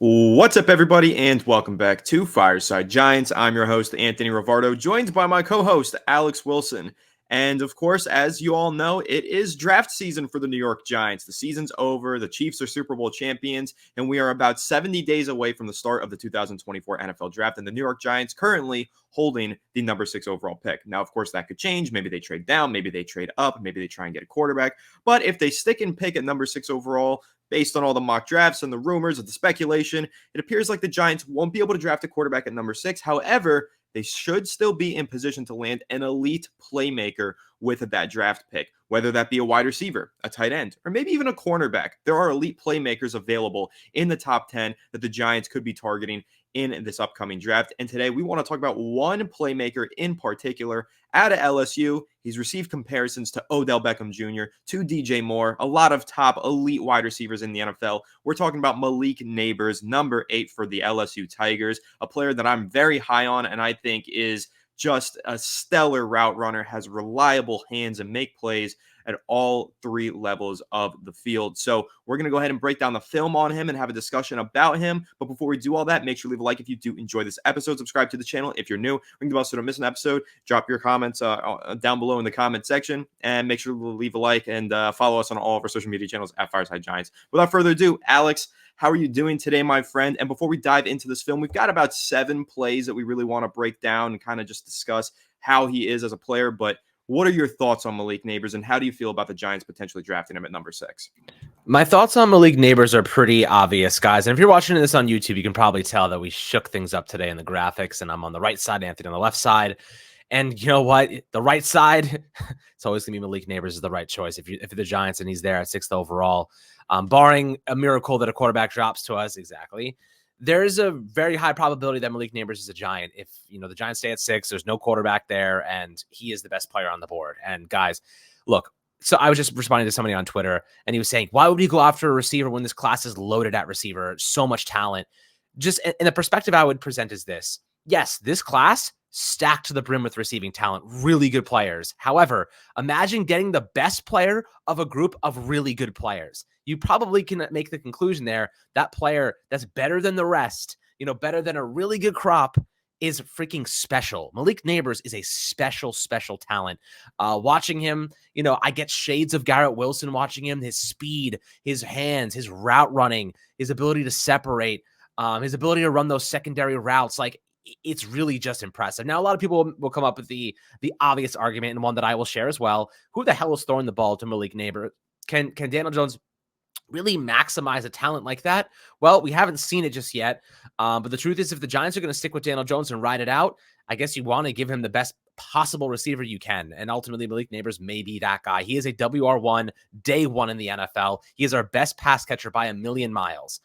What's up, everybody, and welcome back to Fireside Giants. I'm your host, Anthony Rivardo, joined by my co-host, Alex Wilson. And of course, as you all know, it is draft season for the New York Giants. The season's over, the Chiefs are Super Bowl champions, and we are about 70 days away from the start of the 2024 NFL Draft, and the New York Giants currently holding the number 6 overall pick. Now, of course, that could change. Maybe they trade down, maybe they trade up, maybe they try and get a quarterback. But if they stick and pick at number 6 overall, based on all the mock drafts and the rumors of the speculation, it appears like the Giants won't be able to draft a quarterback at number 6. However, they should still be in position to land an elite playmaker with that draft pick, whether that be a wide receiver, a tight end, or maybe even a cornerback. There are elite playmakers available in the top 10 that the Giants could be targeting in this upcoming draft. And today we want to talk about one playmaker in particular out of LSU. He's received comparisons to Odell Beckham Jr., to DJ Moore, a lot of top elite wide receivers in the NFL. We're talking about Malik Nabers, number 8 for the LSU Tigers, a player that I'm very high on and I think is just a stellar route runner, has reliable hands and make plays at all 3 levels of the field. So we're going to go ahead and break down the film on him and have a discussion about him. But before we do all that, make sure to leave a like if you do enjoy this episode. Subscribe to the channel if you're new. Ring the bell so you don't miss an episode. Drop your comments down below in the comment section. And make sure to leave a like and follow us on all of our social media channels at Fireside Giants. Without further ado, Alex, how are you doing today, my friend? And before we dive into this film, we've got about 7 plays that we really want to break down and kind of just discuss how he is as a player. But what are your thoughts on Malik Nabers, and how do you feel about the Giants potentially drafting him at number 6? My thoughts on Malik Nabers are pretty obvious, guys. And if you're watching this on YouTube, you can probably tell that we shook things up today in the graphics, and I'm on the right side, Anthony on the left side. And you know what? The right side, it's always going to be Malik Nabers is the right choice if you're the Giants and he's there at 6th overall. Barring a miracle that a quarterback drops to us, exactly. There's a very high probability that Malik Nabers is a Giant. If, the Giants stay at 6, there's no quarterback there, and he is the best player on the board. And guys, look, so I was just responding to somebody on Twitter, and he was saying, why would we go after a receiver when this class is loaded at receiver? So much talent. Just in the perspective I would present is this. Yes, this class stacked to the brim with receiving talent, really good players. However, imagine getting the best player of a group of really good players. You probably can make the conclusion there that player that's better than the rest, better than a really good crop, is freaking special. Malik Nabers is a special talent. Watching him, I get shades of Garrett Wilson watching him, his speed, his hands, his route running, his ability to separate, his ability to run those secondary routes. Like, it's really just impressive. Now, a lot of people will come up with the obvious argument, and one that I will share as well. Who the hell is throwing the ball to Malik Nabers? Can Daniel Jones really maximize a talent like that? Well, we haven't seen it just yet. But the truth is, if the Giants are going to stick with Daniel Jones and ride it out, I guess you want to give him the best possible receiver you can. And ultimately, Malik Nabers may be that guy. He is a WR1, day 1 in the NFL. He is our best pass catcher by a million miles,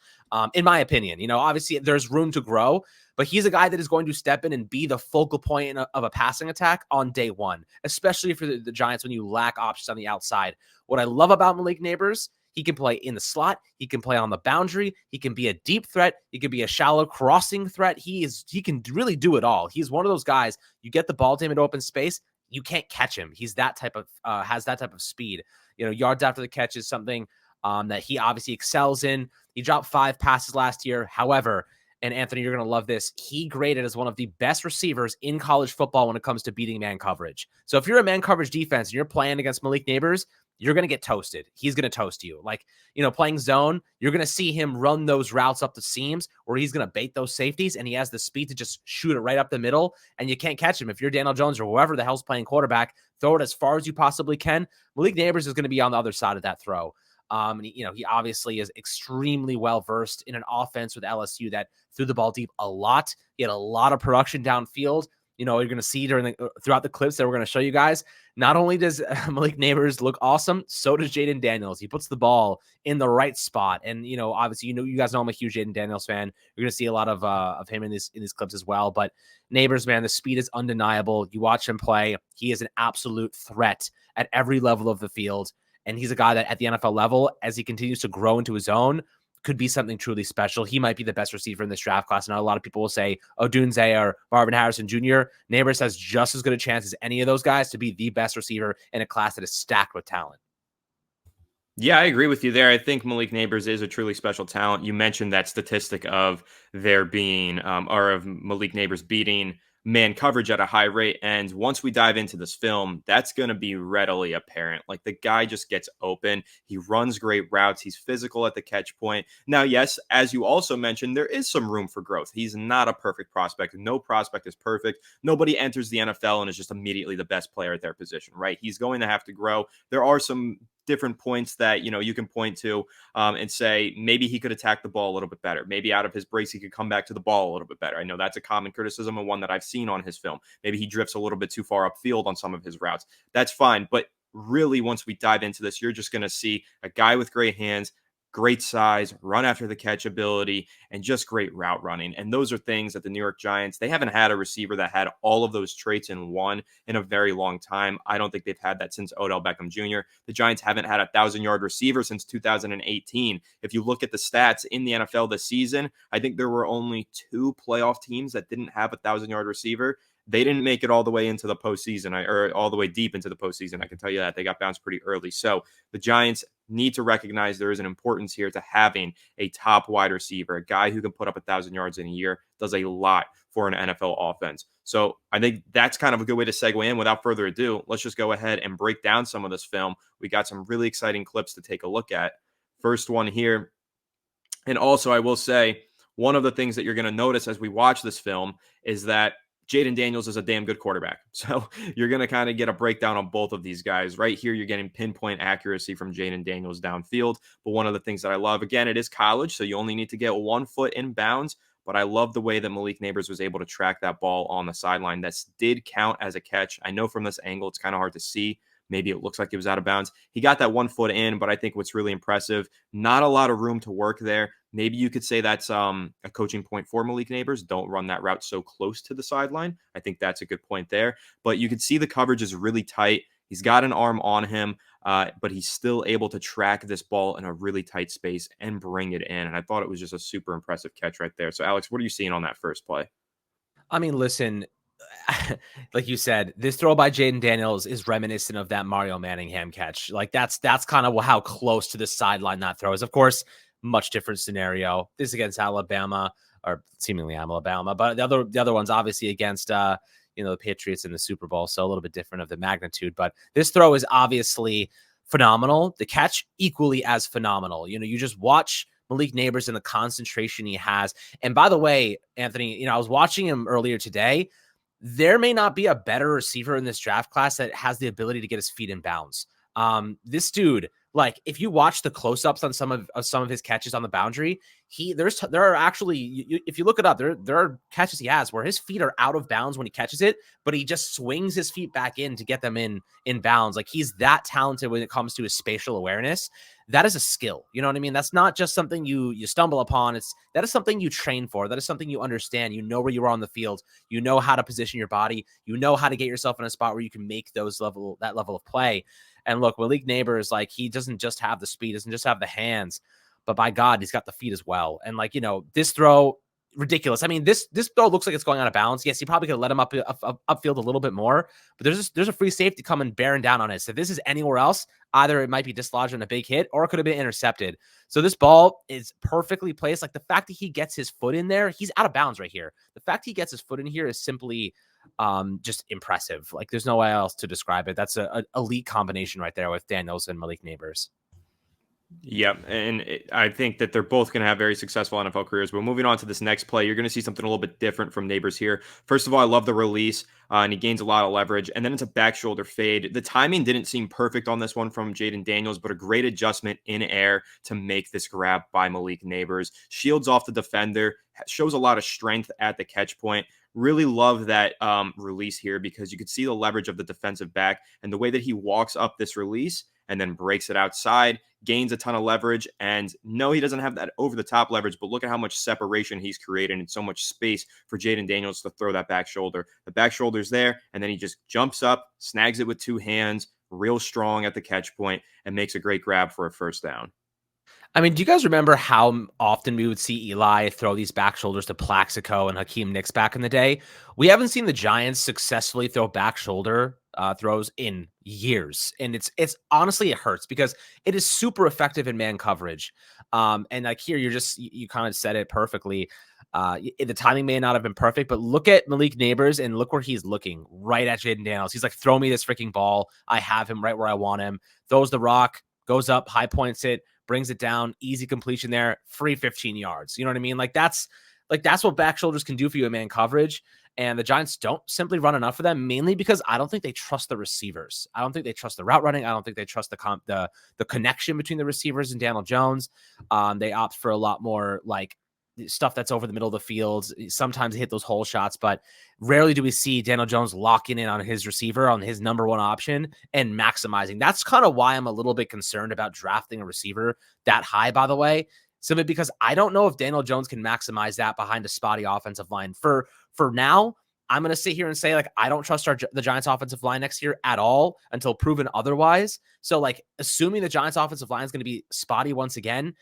in my opinion. Obviously, there's room to grow, but he's a guy that is going to step in and be the focal point of a passing attack on day 1, especially for the Giants when you lack options on the outside. What I love about Malik Nabers, he can play in the slot. He can play on the boundary. He can be a deep threat. He can be a shallow crossing threat. He can really do it all. He's one of those guys, you get the ball to him in open space, you can't catch him. He's that type of, has that type of speed. Yards after the catch is something that he obviously excels in. He dropped 5 passes last year. However, and Anthony, you're going to love this, he graded as one of the best receivers in college football when it comes to beating man coverage. So if you're a man coverage defense and you're playing against Malik Nabers, you're going to get toasted. He's going to toast you. Like, playing zone, you're going to see him run those routes up the seams where he's going to bait those safeties, and he has the speed to just shoot it right up the middle, and you can't catch him. If you're Daniel Jones or whoever the hell's playing quarterback, throw it as far as you possibly can. Malik Nabers is going to be on the other side of that throw. And he obviously is extremely well-versed in an offense with LSU that threw the ball deep a lot. He had a lot of production downfield. You're going to see throughout the clips that we're going to show you guys. Not only does Malik Nabers look awesome, so does Jaden Daniels. He puts the ball in the right spot. And, obviously, you guys know I'm a huge Jaden Daniels fan. You're going to see a lot of him in these clips as well. But Nabers, man, the speed is undeniable. You watch him play. He is an absolute threat at every level of the field. And he's a guy that at the NFL level, as he continues to grow into his own, could be something truly special. He might be the best receiver in this draft class. Now, a lot of people will say Odunze or Marvin Harrison Jr. Nabers has just as good a chance as any of those guys to be the best receiver in a class that is stacked with talent. Yeah, I agree with you there. I think Malik Nabers is a truly special talent. You mentioned that statistic of there being, or of Malik Nabers beating man coverage at a high rate. And once we dive into this film, that's going to be readily apparent. Like the guy just gets open. He runs great routes. He's physical at the catch point. Now, yes, as you also mentioned, there is some room for growth. He's not a perfect prospect. No prospect is perfect. Nobody enters the NFL and is just immediately the best player at their position, right? He's going to have to grow. There are some different points that you can point to and say maybe he could attack the ball a little bit better. Maybe out of his breaks he could come back to the ball a little bit better. I know that's a common criticism and one that I've seen on his film. Maybe he drifts a little bit too far upfield on some of his routes. That's fine, but really once we dive into this, you're just going to see a guy with great hands, great size, run after the catch ability, and just great route running. And those are things that the New York Giants, they haven't had a receiver that had all of those traits in one in a very long time. I don't think they've had that since Odell Beckham Jr. The Giants haven't had a 1,000-yard receiver since 2018. If you look at the stats in the NFL this season, I think there were only 2 playoff teams that didn't have a 1,000-yard receiver. They didn't make it all the way into the postseason, or all the way deep into the postseason. I can tell you that they got bounced pretty early. So the Giants need to recognize there is an importance here to having a top wide receiver, a guy who can put up 1,000 yards in a year, does a lot for an NFL offense. So I think that's kind of a good way to segue in. Without further ado, let's just go ahead and break down some of this film. We got some really exciting clips to take a look at. First one here. And also, I will say, one of the things that you're going to notice as we watch this film is that Jaden Daniels is a damn good quarterback. So you're going to kind of get a breakdown on both of these guys. Right here, you're getting pinpoint accuracy from Jaden Daniels downfield. But one of the things that I love, again, it is college, so you only need to get 1 foot in bounds. But I love the way that Malik Nabers was able to track that ball on the sideline. That did count as a catch. I know from this angle, it's kind of hard to see. Maybe it looks like it was out of bounds. He got that 1 foot in, but I think what's really impressive, not a lot of room to work there. Maybe you could say that's a coaching point for Malik Nabers. Don't run that route so close to the sideline. I think that's a good point there. But you can see the coverage is really tight. He's got an arm on him, but he's still able to track this ball in a really tight space and bring it in. And I thought it was just a super impressive catch right there. So, Alex, what are you seeing on that first play? I mean, listen, like you said, this throw by Jaden Daniels is reminiscent of that Mario Manningham catch. Like that's kind of how close to the sideline that throw is. Of course, much different scenario. This is against Alabama, or seemingly Alabama, but the other one's obviously against the Patriots in the Super Bowl, so a little bit different of the magnitude. But this throw is obviously phenomenal. The catch equally as phenomenal. You just watch Malik Nabers and the concentration he has. And by the way, Anthony, I was watching him earlier today. There may not be a better receiver in this draft class that has the ability to get his feet in bounds. This dude, like if you watch the close-ups on some of his catches on the boundary, there are actually, if you look it up, there are catches he has where his feet are out of bounds when he catches it, but he just swings his feet back in to get them in bounds. Like he's that talented when it comes to his spatial awareness. That is a skill. You know what I mean? That's not just something you stumble upon. That is something you train for. That is something you understand. You know where you are on the field. You know how to position your body. You know how to get yourself in a spot where you can make that level of play. And look, Malik Nabers, like he doesn't just have the speed, doesn't just have the hands, but by God, he's got the feet as well. And like, this throw, ridiculous. I mean, this throw looks like it's going out of bounds. Yes, he probably could have let him upfield a little bit more, but there's a free safety coming bearing down on it. So if this is anywhere else, either it might be dislodged on a big hit or it could have been intercepted. So this ball is perfectly placed. Like the fact that he gets his foot in there, he's out of bounds right here. The fact he gets his foot in here is simply just impressive. Like there's no way else to describe it. That's an elite combination right there with Daniels and Malik Nabers. Yep, and I think that they're both going to have very successful NFL careers. But moving on to this next play, you're going to see something a little bit different from Nabers here. First of all, I love the release, and he gains a lot of leverage. And then it's a back shoulder fade. The timing didn't seem perfect on this one from Jaden Daniels, but a great adjustment in air to make this grab by Malik Nabers. Shields off the defender, shows a lot of strength at the catch point. Really love that release here because you could see the leverage of the defensive back and the way that he walks up this release and then breaks it outside, gains a ton of leverage. And no, he doesn't have that over-the-top leverage, but look at how much separation he's created and so much space for Jaden Daniels to throw that back shoulder. The back shoulder's there, and then he just jumps up, snags it with 2 hands, real strong at the catch point, and makes a great grab for a first down. I mean, do you guys remember how often we would see Eli throw these back shoulders to Plaxico and Hakeem Nicks back in the day? We haven't seen the Giants successfully throw back shoulder throws in years. And it's honestly, it hurts because it is super effective in man coverage. And like here, you kind of said it perfectly. The timing may not have been perfect, but look at Malik Nabers and look where he's looking, right at Jaden Daniels. He's like, throw me this freaking ball. I have him right where I want him. Throws the rock, goes up, high points it, brings it down, easy completion there, free 15 yards. You know what I mean? That's what back shoulders can do for you in man coverage. And the Giants don't simply run enough of them, mainly because I don't think they trust the receivers. I don't think they trust the route running. I don't think they trust the connection between the receivers and Daniel Jones. They opt for a lot more like stuff that's over the middle of the field. Sometimes they hit those hole shots, but rarely do we see Daniel Jones locking in on his receiver, on his number one option, and maximizing. That's kind of why I'm a little bit concerned about drafting a receiver that high, by the way, simply because I don't know if Daniel Jones can maximize that behind a spotty offensive line. For now, I'm going to sit here and say, like, I don't trust the Giants offensive line next year at all until proven otherwise. So, like, assuming the Giants offensive line is going to be spotty once again,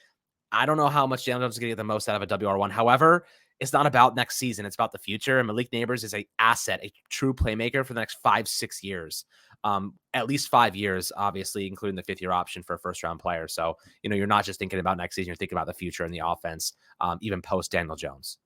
I don't know how much Daniel Jones is going to get the most out of a WR1. However, it's not about next season. It's about the future. And Malik Nabers is an asset, a true playmaker for the next 5-6 years. At least 5 years, obviously, including the 5th-year option for a first-round player. So, you're not just thinking about next season. You're thinking about the future and the offense, even post-Daniel Jones.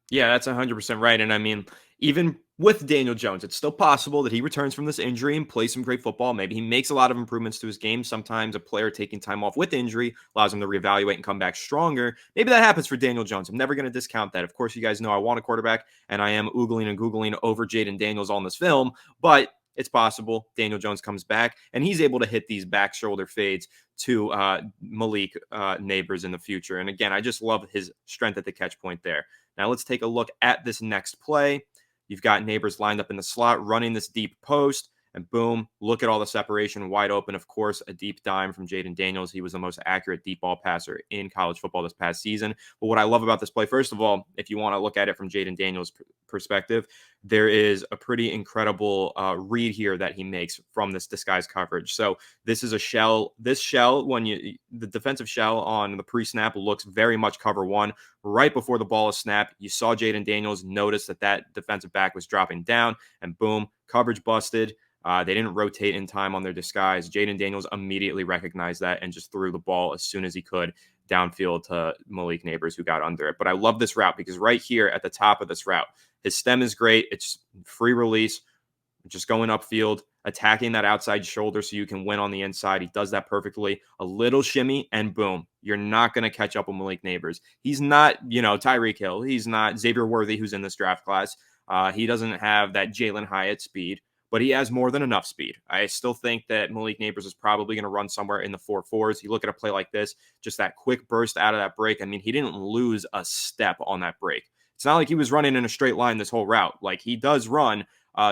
Yeah, that's 100% right. And I mean, even with Daniel Jones, it's still possible that he returns from this injury and plays some great football. Maybe he makes a lot of improvements to his game. Sometimes a player taking time off with injury allows him to reevaluate and come back stronger. Maybe that happens for Daniel Jones. I'm never going to discount that. Of course, you guys know I want a quarterback, and I am oogling and googling over Jaden Daniels on this film, but it's possible Daniel Jones comes back and he's able to hit these back shoulder fades to Malik Nabers in the future. And again, I just love his strength at the catch point there. Now let's take a look at this next play. You've got Nabers lined up in the slot, running this deep post, and boom, look at all the separation, wide open. Of course, a deep dime from Jaden Daniels. He was the most accurate deep ball passer in college football this past season. But what I love about this play, first of all, if you want to look at it from Jaden Daniels' perspective, there is a pretty incredible read here that he makes from this disguise coverage. So this is a shell. This shell, the defensive shell on the pre-snap looks very much cover one. Right before the ball is snapped, you saw Jaden Daniels notice that defensive back was dropping down, and boom, coverage busted. They didn't rotate in time on their disguise. Jaden Daniels immediately recognized that and just threw the ball as soon as he could downfield to Malik Nabers, who got under it. But I love this route because right here at the top of this route, his stem is great. It's free release, just going upfield, attacking that outside shoulder so you can win on the inside. He does that perfectly. A little shimmy and boom. You're not going to catch up with Malik Nabers. He's not, Tyreek Hill. He's not Xavier Worthy, who's in this draft class. He doesn't have that Jalen Hyatt speed, but he has more than enough speed. I still think that Malik Nabers is probably going to run somewhere in the 4.4s. You look at a play like this, just that quick burst out of that break. I mean, he didn't lose a step on that break. It's not like he was running in a straight line this whole route. Like, he does run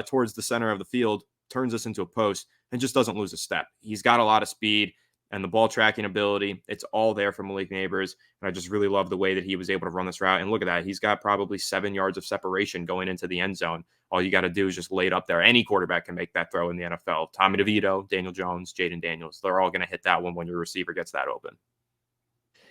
towards the center of the field, turns us into a post, and just doesn't lose a step. He's got a lot of speed and the ball tracking ability. It's all there for Malik Nabers. And I just really love the way that he was able to run this route. And look at that. He's got probably 7 yards of separation going into the end zone. All you got to do is just lay it up there. Any quarterback can make that throw in the NFL. Tommy DeVito, Daniel Jones, Jaden Daniels. They're all going to hit that one when your receiver gets that open.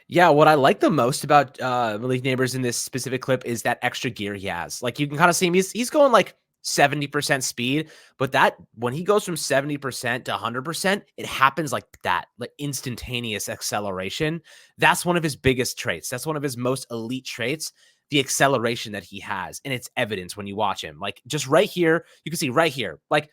Yeah, what I like the most about Malik Nabers in this specific clip is that extra gear he has. Like, you can kind of see him. He's going like 70% speed, but that when he goes from 70% to 100%, it happens like that, like instantaneous acceleration. That's one of his biggest traits. That's one of his most elite traits, the acceleration that he has. And it's evidence when you watch him. Like, just right here, you can see right here, like,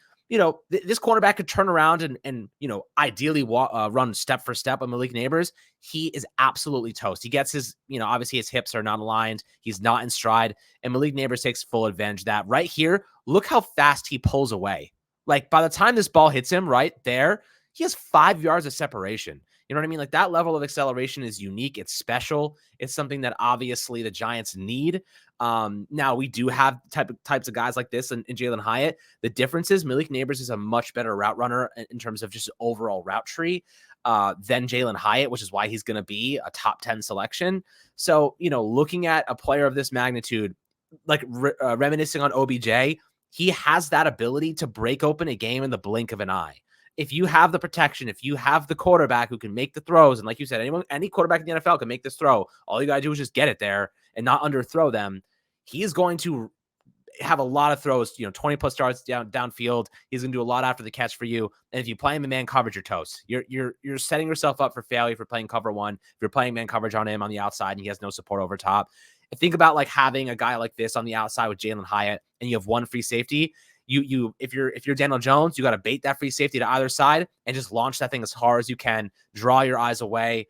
this cornerback could turn around and ideally run step for step on Malik Nabers. He is absolutely toast. He gets his, obviously his hips are not aligned. He's not in stride. And Malik Nabers takes full advantage of that. Right here, look how fast he pulls away. Like, by the time this ball hits him right there, he has 5 yards of separation. You know what I mean? Like, that level of acceleration is unique. It's special. It's something that obviously the Giants need. Now we do have types of guys like this in Jalen Hyatt. The difference is Malik Nabers is a much better route runner in terms of just overall route tree than Jalen Hyatt, which is why he's going to be a top 10 selection. So, looking at a player of this magnitude, like reminiscing on OBJ, he has that ability to break open a game in the blink of an eye. If you have the protection, if you have the quarterback who can make the throws, and like you said, any quarterback in the NFL can make this throw. All you got to do is just get it there and not underthrow them. He is going to have a lot of throws, 20 plus yards downfield. He's going to do a lot after the catch for you. And if you play him in man coverage, you're toast. You're setting yourself up for failure for playing cover one. If you're playing man coverage on him on the outside and he has no support over top. Think about like having a guy like this on the outside with Jalen Hyatt, and you have one free safety. If you're Daniel Jones, you got to bait that free safety to either side and just launch that thing as hard as you can. Draw your eyes away.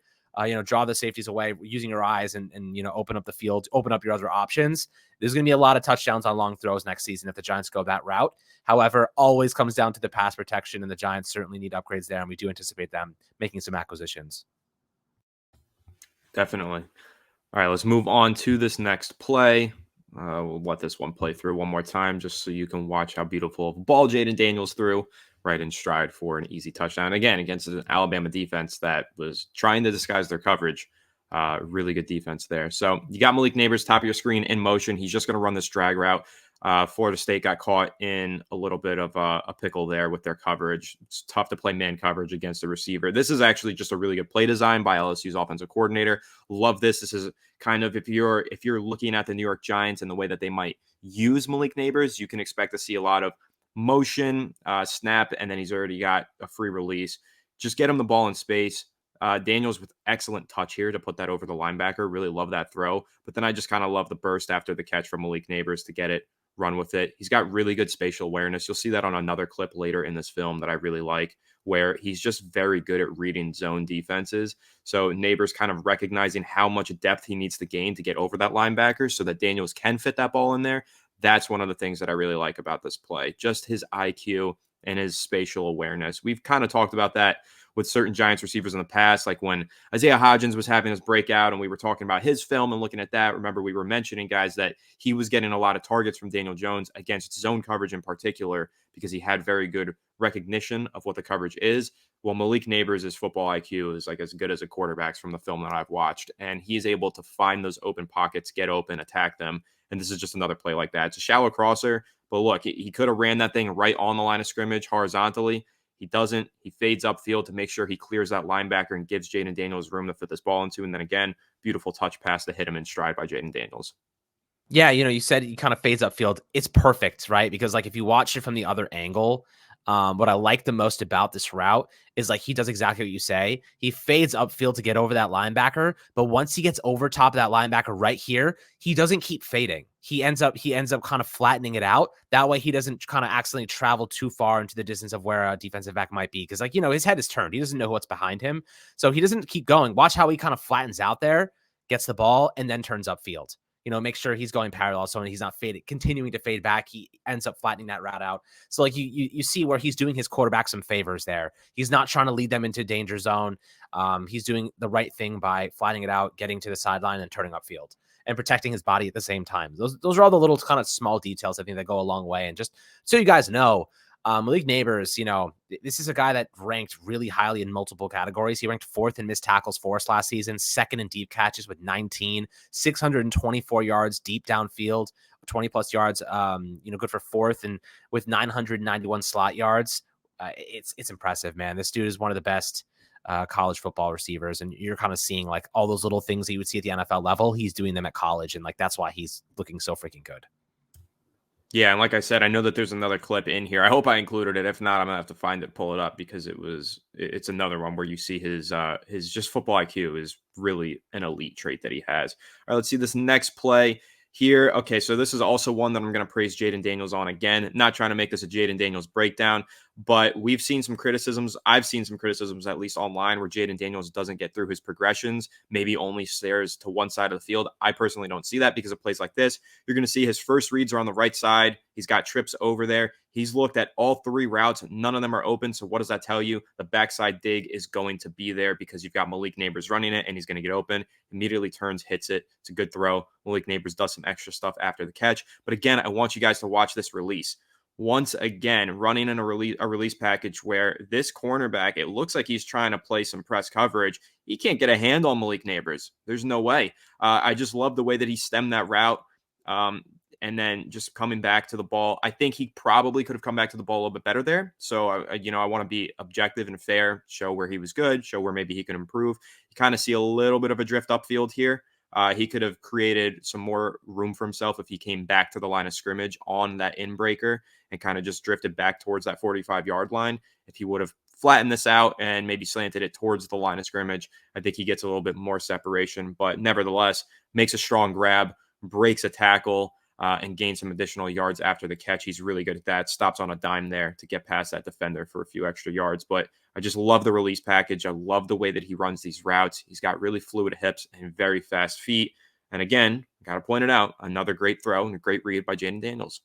Draw the safeties away using your eyes and open up the field, open up your other options. There's going to be a lot of touchdowns on long throws next season if the Giants go that route. However, always comes down to the pass protection, and the Giants certainly need upgrades there, and we do anticipate them making some acquisitions. Definitely. All right, let's move on to this next play. We'll let this one play through one more time just so you can watch how beautiful of a ball Jaden Daniels threw right in stride for an easy touchdown. Again, against an Alabama defense that was trying to disguise their coverage. Really good defense there. So you got Malik Nabers, top of your screen, in motion. He's just going to run this drag route. Florida State got caught in a little bit of a pickle there with their coverage. It's tough to play man coverage against a receiver. This is actually just a really good play design by LSU's offensive coordinator. Love this. This is kind of, if you're looking at the New York Giants and the way that they might use Malik Nabers, you can expect to see a lot of motion, snap, and then he's already got a free release. Just get him the ball in space. Daniels with excellent touch here to put that over the linebacker. Really love that throw. But then I just kind of love the burst after the catch from Malik Nabers to get it, run with it. He's got really good spatial awareness. You'll see that on another clip later in this film that I really like, where he's just very good at reading zone defenses. So Nabers kind of recognizing how much depth he needs to gain to get over that linebacker so that Daniels can fit that ball in there. That's one of the things that I really like about this play, just his IQ and his spatial awareness. We've kind of talked about that with certain Giants receivers in the past, like when Isaiah Hodgins was having his breakout and we were talking about his film and looking at that. Remember, we were mentioning, guys, that he was getting a lot of targets from Daniel Jones against zone coverage in particular because he had very good recognition of what the coverage is. Well, Malik Nabers' football IQ is like as good as a quarterback's from the film that I've watched, and he's able to find those open pockets, get open, attack them. And this is just another play like that. It's a shallow crosser, but look, he could have ran that thing right on the line of scrimmage horizontally. He doesn't. He fades upfield to make sure he clears that linebacker and gives Jaden Daniels room to fit this ball into. And then again, beautiful touch pass to hit him in stride by Jaden Daniels. Yeah, you said he kind of fades upfield. It's perfect, right? Because like if you watch it from the other angle, what I like the most about this route is like he does exactly what you say. He fades upfield to get over that linebacker, but once he gets over top of that linebacker right here, he doesn't keep fading. He ends up kind of flattening it out. That way he doesn't kind of accidentally travel too far into the distance of where a defensive back might be. Because his head is turned. He doesn't know what's behind him. So he doesn't keep going. Watch how he kind of flattens out there, gets the ball, and then turns upfield. Make sure he's going parallel so he's not continuing to fade back. He ends up flattening that route out. So like you see where he's doing his quarterback some favors there. He's not trying to lead them into danger zone. He's doing the right thing by flattening it out, getting to the sideline and turning upfield and protecting his body at the same time. Those are all the little kind of small details I think that go a long way. And just so you guys know, Malik Nabers, this is a guy that ranked really highly in multiple categories. He ranked 4th in missed tackles forced last season, 2nd in deep catches with 19, 624 yards deep downfield, 20 plus yards, good for 4th and with 991 slot yards. It's impressive, man. This dude is one of the best college football receivers. And you're kind of seeing like all those little things that you would see at the NFL level. He's doing them at college. And like, that's why he's looking so freaking good. Yeah, and like I said, I know that there's another clip in here. I hope I included it. If not, I'm gonna have to find it, pull it up because it's another one where you see his just football IQ is really an elite trait that he has. All right, let's see this next play here. Okay, so this is also one that I'm gonna praise Jaden Daniels on again. Not trying to make this a Jaden Daniels breakdown, but we've seen some criticisms. I've seen some criticisms, at least online, where Jaden Daniels doesn't get through his progressions, maybe only stares to one side of the field. I personally don't see that because of plays like this. You're going to see his first reads are on the right side. He's got trips over there. He's looked at all 3 routes. None of them are open. So what does that tell you? The backside dig is going to be there because you've got Malik Nabers running it and he's going to get open. Immediately turns, hits it. It's a good throw. Malik Nabers does some extra stuff after the catch. But again, I want you guys to watch this release. Once again, running in a release package where this cornerback, it looks like he's trying to play some press coverage. He can't get a hand on Malik Nabers. There's no way. I just love the way that he stemmed that route. And then just coming back to the ball. I think he probably could have come back to the ball a little bit better there. So, I want to be objective and fair, show where he was good, show where maybe he could improve. You kind of see a little bit of a drift upfield here. He could have created some more room for himself if he came back to the line of scrimmage on that inbreaker and kind of just drifted back towards that 45-yard line. If he would have flattened this out and maybe slanted it towards the line of scrimmage, I think he gets a little bit more separation, but nevertheless makes a strong grab, breaks a tackle, and gains some additional yards after the catch. He's really good at that. Stops on a dime there to get past that defender for a few extra yards. But I just love the release package. I love the way that he runs these routes. He's got really fluid hips and very fast feet. And again, got to point it out, another great throw and a great read by Jaden Daniels.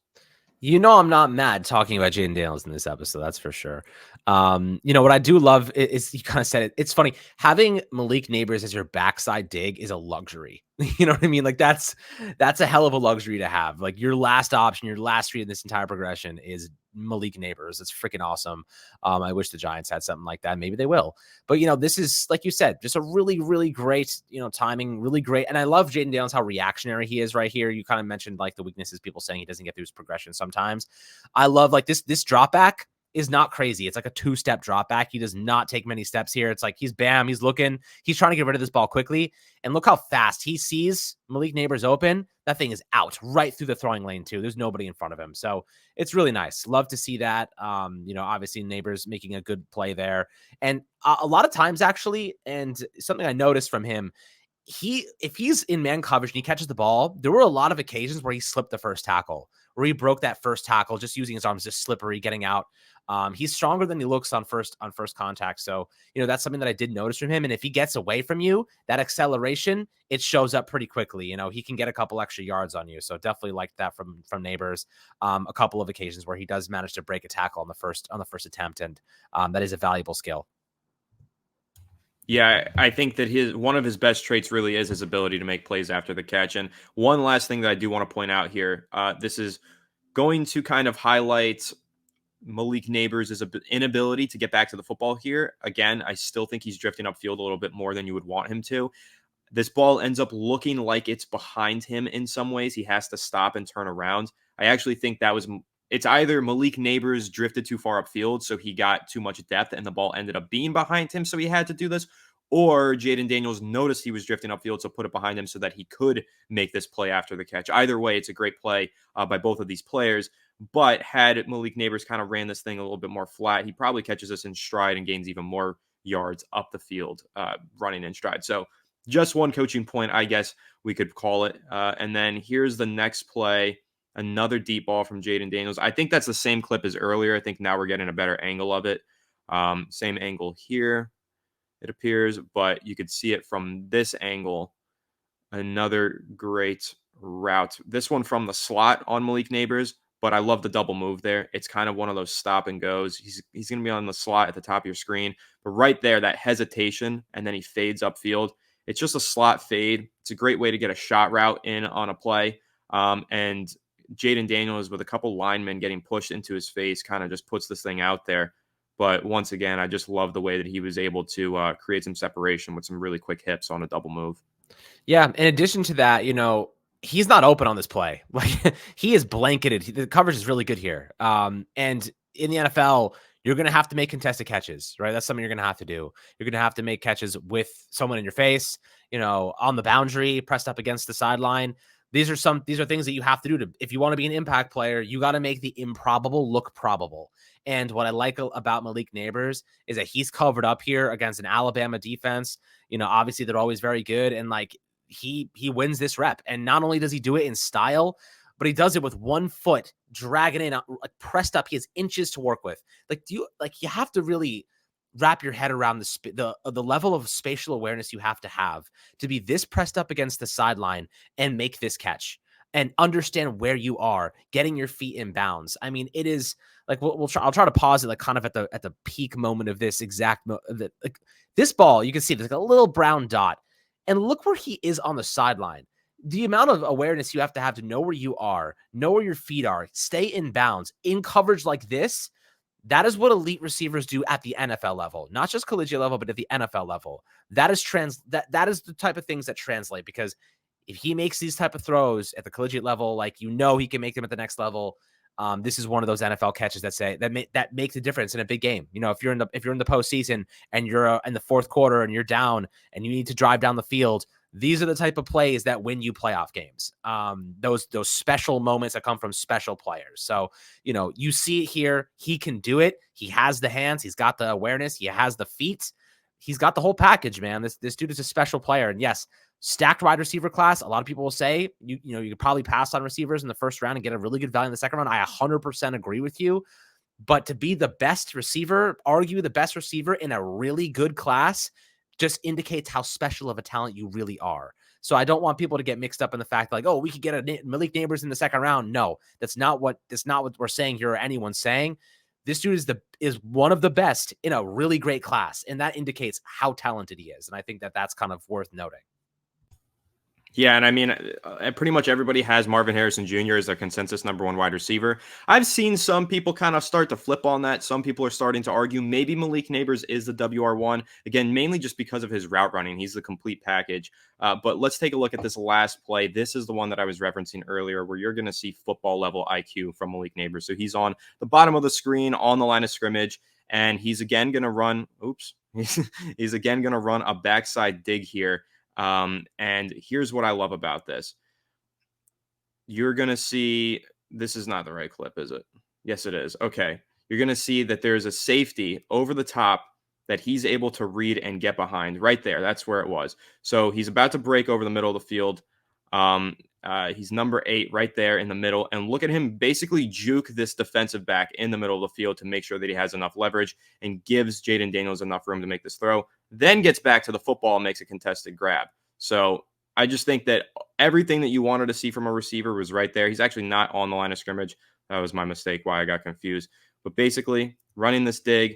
You know, I'm not mad talking about Jaden Daniels in this episode. That's for sure. What I do love is you kind of said it. It's funny having Malik Nabers as your backside dig is a luxury. You know what I mean? Like that's a hell of a luxury to have. Like your last option, your last read in this entire progression is Malik Nabers. It's freaking awesome. I wish the Giants had something like that. Maybe they will. But this is, like you said, just a really, really great, timing, really great. And I love Jaden Daniels, how reactionary he is right here. You kind of mentioned like the weaknesses, people saying he doesn't get through his progression sometimes. I love like this drop back is not crazy. It's like a 2-step drop back. He does not take many steps here. It's like he's looking, he's trying to get rid of this ball quickly. And look how fast he sees Malik Nabers open. That thing is out right through the throwing lane too. There's nobody in front of him. So it's really nice. Love to see that. Obviously Nabers making a good play there. And a lot of times actually, and something I noticed from him, if he's in man coverage and he catches the ball, there were a lot of occasions where he slipped the first tackle, where he broke that first tackle, just using his arms, just slippery, getting out. He's stronger than he looks on first contact. So, that's something that I did notice from him. And if he gets away from you, that acceleration, it shows up pretty quickly. He can get a couple extra yards on you. So definitely like that from Nabers. A couple of occasions where he does manage to break a tackle on the first attempt. And that is a valuable skill. Yeah, I think that one of his best traits really is his ability to make plays after the catch. And one last thing that I do want to point out here, this is going to kind of highlight Malik Nabers' inability to get back to the football here. Again, I still think he's drifting upfield a little bit more than you would want him to. This ball ends up looking like it's behind him in some ways. He has to stop and turn around. I actually think it's either Malik Nabers drifted too far upfield, so he got too much depth and the ball ended up being behind him, so he had to do this, or Jaden Daniels noticed he was drifting upfield, so put it behind him so that he could make this play after the catch. Either way, it's a great play by both of these players, but had Malik Nabers kind of ran this thing a little bit more flat, he probably catches this in stride and gains even more yards up the field running in stride. So just one coaching point, I guess we could call it. And then here's the next play. Another deep ball from Jaden Daniels. I think that's the same clip as earlier. I think now we're getting a better angle of it. Same angle here, it appears, but you could see it from this angle. Another great route. This one from the slot on Malik Nabers, but I love the double move there. It's kind of one of those stop and goes. He's going to be on the slot at the top of your screen, but right there, that hesitation, and then he fades upfield. It's just a slot fade. It's a great way to get a shot route in on a play. And Jaden Daniels, with a couple linemen getting pushed into his face, kind of just puts this thing out there. But once again, I just love the way that he was able to create some separation with some really quick hips on a double move. Yeah. In addition to that, he's not open on this play. Like he is blanketed. The coverage is really good here. And in the NFL, you're going to have to make contested catches, right? That's something you're going to have to do. You're going to have to make catches with someone in your face, on the boundary, pressed up against the sideline. These are things that you have to do if you want to be an impact player. You got to make the improbable look probable. And what I like about Malik Nabers is that he's covered up here against an Alabama defense. Obviously they're always very good. And like he wins this rep. And not only does he do it in style, but he does it with 1 foot, dragging in, like pressed up. He has inches to work with. You have to really wrap your head around the level of spatial awareness you have to be this pressed up against the sideline and make this catch and understand where you are, getting your feet in bounds. I mean, it is like I'll try to pause it like kind of at the peak moment of this exact like this ball. You can see there's like a little brown dot, and look where he is on the sideline. The amount of awareness you have to know where you are, know where your feet are, stay in bounds in coverage like this. That is what elite receivers do at the NFL level, not just collegiate level, but at the NFL level. That is that is the type of things that translate, because if he makes these type of throws at the collegiate level, like he can make them at the next level. This is one of those NFL catches that make the difference in a big game. If you're in the postseason and you're in the fourth quarter and you're down and you need to drive down the field, These are the type of plays that win you playoff games. Those special moments that come from special players. So, you see it here. He can do it. He has the hands. He's got the awareness. He has the feet. He's got the whole package, man. This dude is a special player. And yes, stacked wide receiver class. A lot of people will say you could probably pass on receivers in the first round and get a really good value in the second round. I 100% agree with you. But to be the best receiver, argue the best receiver in a really good class, just indicates how special of a talent you really are. So I don't want people to get mixed up in the fact like, oh, we could get a Malik Nabers in the second round. No, that's not what we're saying here or anyone's saying. This dude is one of the best in a really great class, and that indicates how talented he is. And I think that's kind of worth noting. Yeah, and I mean, pretty much everybody has Marvin Harrison Jr. as their consensus number one wide receiver. I've seen some people kind of start to flip on that. Some people are starting to argue maybe Malik Nabers is the WR1. Again, mainly just because of his route running. He's the complete package. But let's take a look at this last play. This is the one that I was referencing earlier where you're going to see football level IQ from Malik Nabers. So he's on the bottom of the screen on the line of scrimmage, and he's again going to run. He's again going to run a backside dig here. And here's what I love about this. You're going to see, this is not the right clip, is it? Yes, it is. Okay. You're going to see that there's a safety over the top that he's able to read and get behind right there. That's where it was. So he's about to break over the middle of the field. He's number 8 right there in the middle. And look at him basically juke this defensive back in the middle of the field to make sure that he has enough leverage and gives Jaden Daniels enough room to make this throw. Then gets back to the football and makes a contested grab. So I just think that everything that you wanted to see from a receiver was right there. He's actually not on the line of scrimmage. That was my mistake, why I got confused. But basically, running this dig,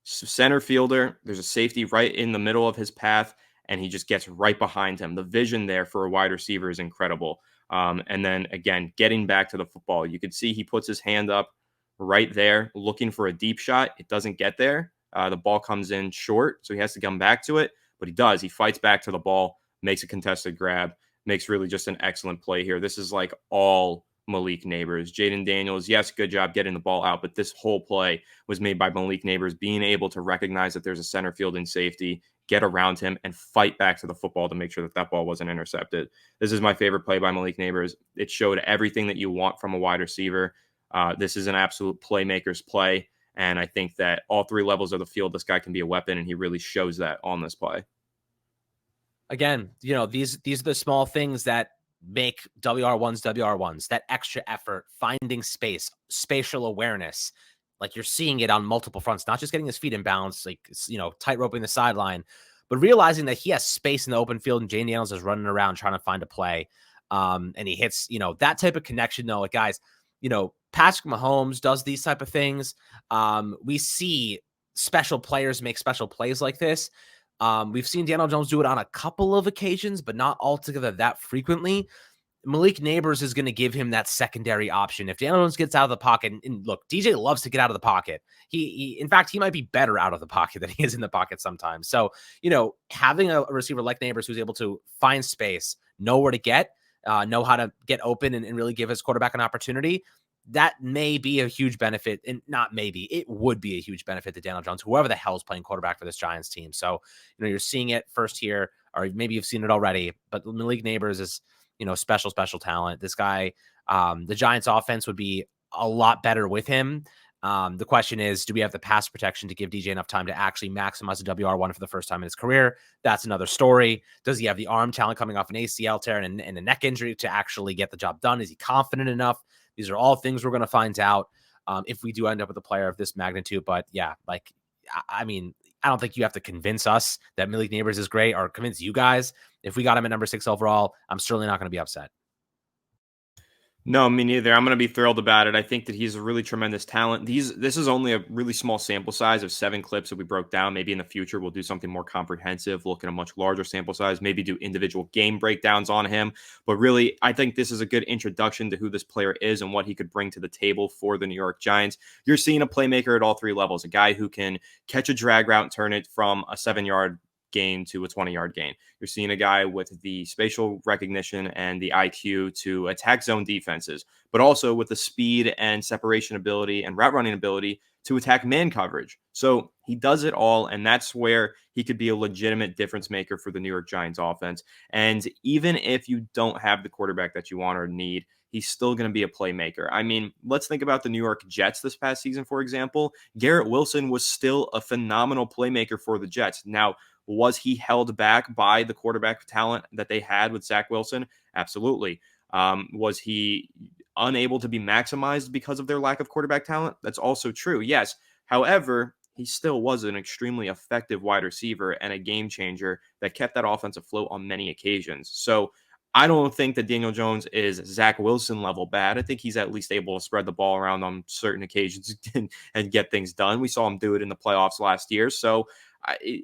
center fielder, there's a safety right in the middle of his path, and he just gets right behind him. The vision there for a wide receiver is incredible. And then, again, getting back to the football, you could see he puts his hand up right there looking for a deep shot. It doesn't get there. The ball comes in short, so he has to come back to it, but he does. He fights back to the ball, makes a contested grab, makes really just an excellent play here. This is like all Malik Nabers. Jaden Daniels, yes, good job getting the ball out, but this whole play was made by Malik Nabers being able to recognize that there's a center field in safety, get around him, and fight back to the football to make sure that that ball wasn't intercepted. This is my favorite play by Malik Nabers. It showed everything that you want from a wide receiver. This is an absolute playmaker's play. And I think that all 3 levels of the field, this guy can be a weapon, and he really shows that on this play. Again, these are the small things that make WR1s, that extra effort, finding space, spatial awareness. Like you're seeing it on multiple fronts, not just getting his feet in bounds, like, tight-roping the sideline, but realizing that he has space in the open field and Jane Daniels is running around trying to find a play. And he hits, that type of connection, though, like, guys, Patrick Mahomes does these type of things. We see special players make special plays like this. We've seen Daniel Jones do it on a couple of occasions, but not altogether that frequently. Malik Nabers is going to give him that secondary option. If Daniel Jones gets out of the pocket, and look, DJ loves to get out of the pocket. In fact, he might be better out of the pocket than he is in the pocket sometimes. So, having a receiver like Nabers who's able to find space, know where to get, know how to get open and really give his quarterback an opportunity, that may be a huge benefit, and not maybe, it would be a huge benefit to Daniel Jones, whoever the hell is playing quarterback for this Giants team. So, you're seeing it first here, or maybe you've seen it already, but Malik Nabers is, special talent. This guy, the Giants offense would be a lot better with him. The question is, do we have the pass protection to give DJ enough time to actually maximize the WR1 for the first time in his career? That's another story. Does he have the arm talent coming off an ACL tear and a neck injury to actually get the job done? Is he confident enough? These are all things we're going to find out if we do end up with a player of this magnitude. But yeah, I don't think you have to convince us that Malik Nabers is great or convince you guys. If we got him at number 6 overall, I'm certainly not going to be upset. No, me neither. I'm going to be thrilled about it. I think that he's a really tremendous talent. This is only a really small sample size of 7 clips that we broke down. Maybe in the future, we'll do something more comprehensive, look at a much larger sample size, maybe do individual game breakdowns on him. But really, I think this is a good introduction to who this player is and what he could bring to the table for the New York Giants. You're seeing a playmaker at all 3 levels, a guy who can catch a drag route and turn it from a 7-yard gain to a 20-yard gain. You're seeing a guy with the spatial recognition and the IQ to attack zone defenses, but also with the speed and separation ability and route running ability to attack man coverage. So he does it all, and that's where he could be a legitimate difference maker for the New York Giants offense. And even if you don't have the quarterback that you want or need, he's still going to be a playmaker. I mean, let's think about the New York Jets this past season, for example. Garrett Wilson was still a phenomenal playmaker for the Jets. Now, was he held back by the quarterback talent that they had with Zach Wilson? Absolutely. Was he unable to be maximized because of their lack of quarterback talent? That's also true, yes. However, he still was an extremely effective wide receiver and a game changer that kept that offense afloat on many occasions. So I don't think that Daniel Jones is Zach Wilson level bad. I think he's at least able to spread the ball around on certain occasions and get things done. We saw him do it in the playoffs last year. So,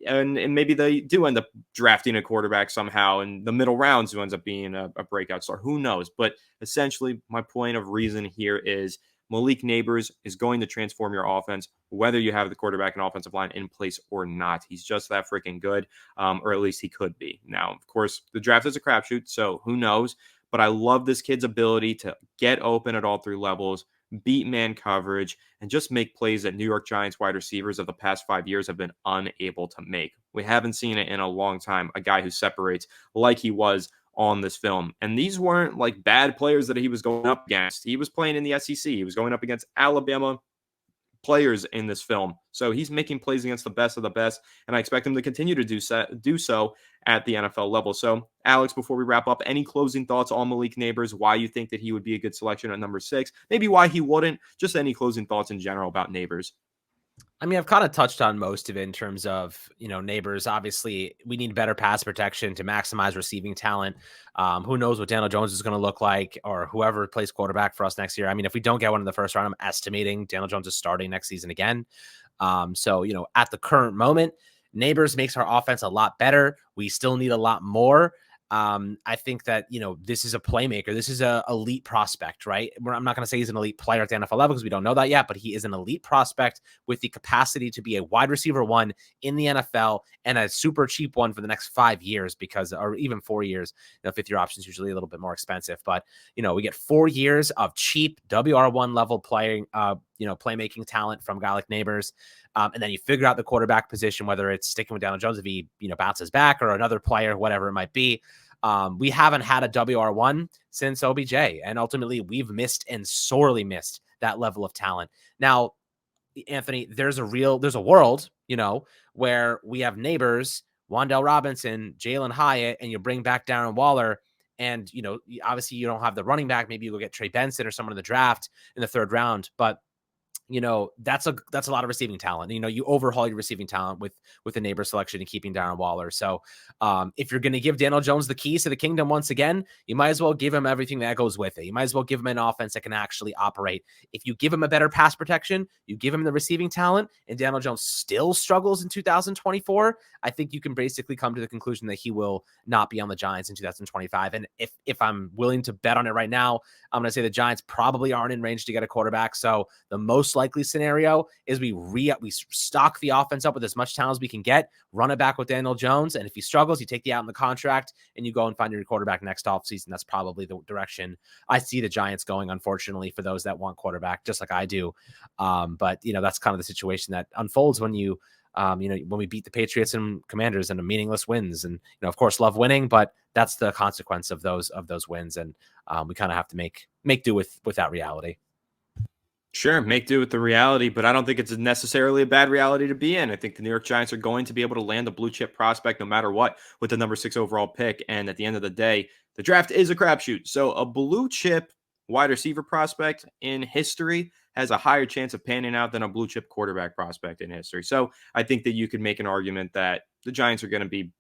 and maybe they do end up drafting a quarterback somehow in the middle rounds who ends up being a breakout star. Who knows? But essentially, my point of reason here is Malik Nabers is going to transform your offense, whether you have the quarterback and offensive line in place or not. He's just that freaking good, or at least he could be. Now, of course, the draft is a crapshoot, so who knows? But I love this kid's ability to get open at all three levels, beat man coverage, and just make plays that New York Giants wide receivers of the past 5 years have been unable to make. We haven't seen it in a long time, a guy who separates like he was on this film. And these weren't like bad players that he was going up against. He was playing in the SEC. He was going up against Alabama players in this film. So he's making plays against the best of the best, and I expect him to continue to do so at the NFL level. So, Alex, before we wrap up, any closing thoughts on Malik Nabers, why you think that he would be a good selection at number 6, maybe why he wouldn't, just any closing thoughts in general about Nabers? I mean, I've kind of touched on most of it in terms of, Nabers. Obviously, we need better pass protection to maximize receiving talent. Who knows what Daniel Jones is going to look like, or whoever plays quarterback for us next year. I mean, if we don't get one in the first round, I'm estimating Daniel Jones is starting next season again. So, at the current moment, Nabers makes our offense a lot better. We still need a lot more. I think that, this is a playmaker. This is a elite prospect, right? I'm not going to say he's an elite player at the NFL level because we don't know that yet, but he is an elite prospect with the capacity to be a wide receiver 1 in the NFL and a super cheap one for the next 5 years or even 4 years. 5th-year option is usually a little bit more expensive, but, we get 4 years of cheap WR1 level playing, playmaking talent from a guy like Nabers. And then you figure out the quarterback position, whether it's sticking with Daniel Jones if he, bounces back, or another player, whatever it might be. We haven't had a WR1 since OBJ, and ultimately we've missed and sorely missed that level of talent. Now, Anthony, there's a world, where we have Nabers, Wan'Dale Robinson, Jalen Hyatt, and you bring back Darren Waller. And, obviously you don't have the running back. Maybe you go get Trey Benson or someone in the draft in the 3rd round, but that's a lot of receiving talent. You overhaul your receiving talent with the Nabers selection and keeping Darren Waller. So if you're going to give Daniel Jones the keys to the kingdom once again, you might as well give him everything that goes with it. You might as well give him an offense that can actually operate. If you give him a better pass protection, you give him the receiving talent, and Daniel Jones still struggles in 2024, I think you can basically come to the conclusion that he will not be on the Giants in 2025. And if I'm willing to bet on it right now, I'm going to say the Giants probably aren't in range to get a quarterback. So the most likely scenario is we stock the offense up with as much talent as we can get, run it back with Daniel Jones, and if he struggles, you take the out in the contract and you go and find your quarterback next offseason. That's probably the direction I see the Giants going, unfortunately, for those that want quarterback, just like I do. But that's kind of the situation that unfolds when when we beat the Patriots and Commanders and meaningless wins. And, of course, love winning, but that's the consequence of those wins. And we kind of have to make do with that reality. Sure, make do with the reality, but I don't think it's necessarily a bad reality to be in. I think the New York Giants are going to be able to land a blue chip prospect no matter what with the number 6 overall pick. And at the end of the day, the draft is a crapshoot. So a blue chip wide receiver prospect in history has a higher chance of panning out than a blue chip quarterback prospect in history. So I think that you could make an argument that the Giants are going to be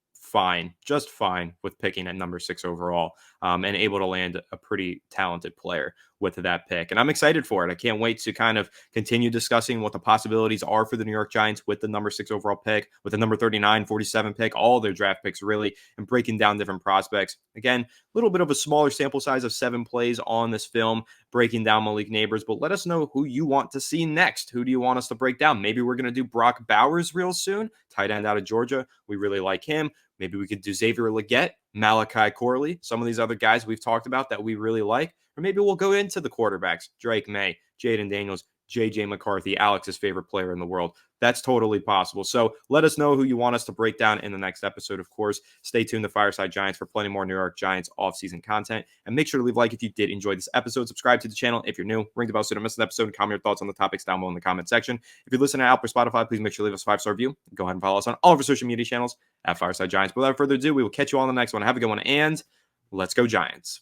just fine with picking at number 6 overall, and able to land a pretty talented player with that pick. And I'm excited for it. I can't wait to kind of continue discussing what the possibilities are for the New York Giants with the number 6 overall pick, with the number 39, 47 pick, all their draft picks really, and breaking down different prospects. Again, a little bit of a smaller sample size of 7 plays on this film, breaking down Malik Nabers, but let us know who you want to see next. Who do you want us to break down? Maybe we're going to do Brock Bowers real soon, tight end out of Georgia. We really like him. Maybe we could do Xavier Legette, Malachi Corley, some of these other guys we've talked about that we really like. Or maybe we'll go into the quarterbacks, Drake May, Jaden Daniels, JJ McCarthy, Alex's favorite player in the world. That's totally possible. So let us know who you want us to break down in the next episode, of course. Stay tuned to Fireside Giants for plenty more New York Giants offseason content. And make sure to leave a like if you did enjoy this episode. Subscribe to the channel if you're new. Ring the bell so you don't miss an episode. And comment your thoughts on the topics down below in the comment section. If you're listening to Apple or Spotify, please make sure to leave us a 5-star review. Go ahead and follow us on all of our social media channels at Fireside Giants. But without further ado, we will catch you all in the next one. Have a good one, and let's go Giants.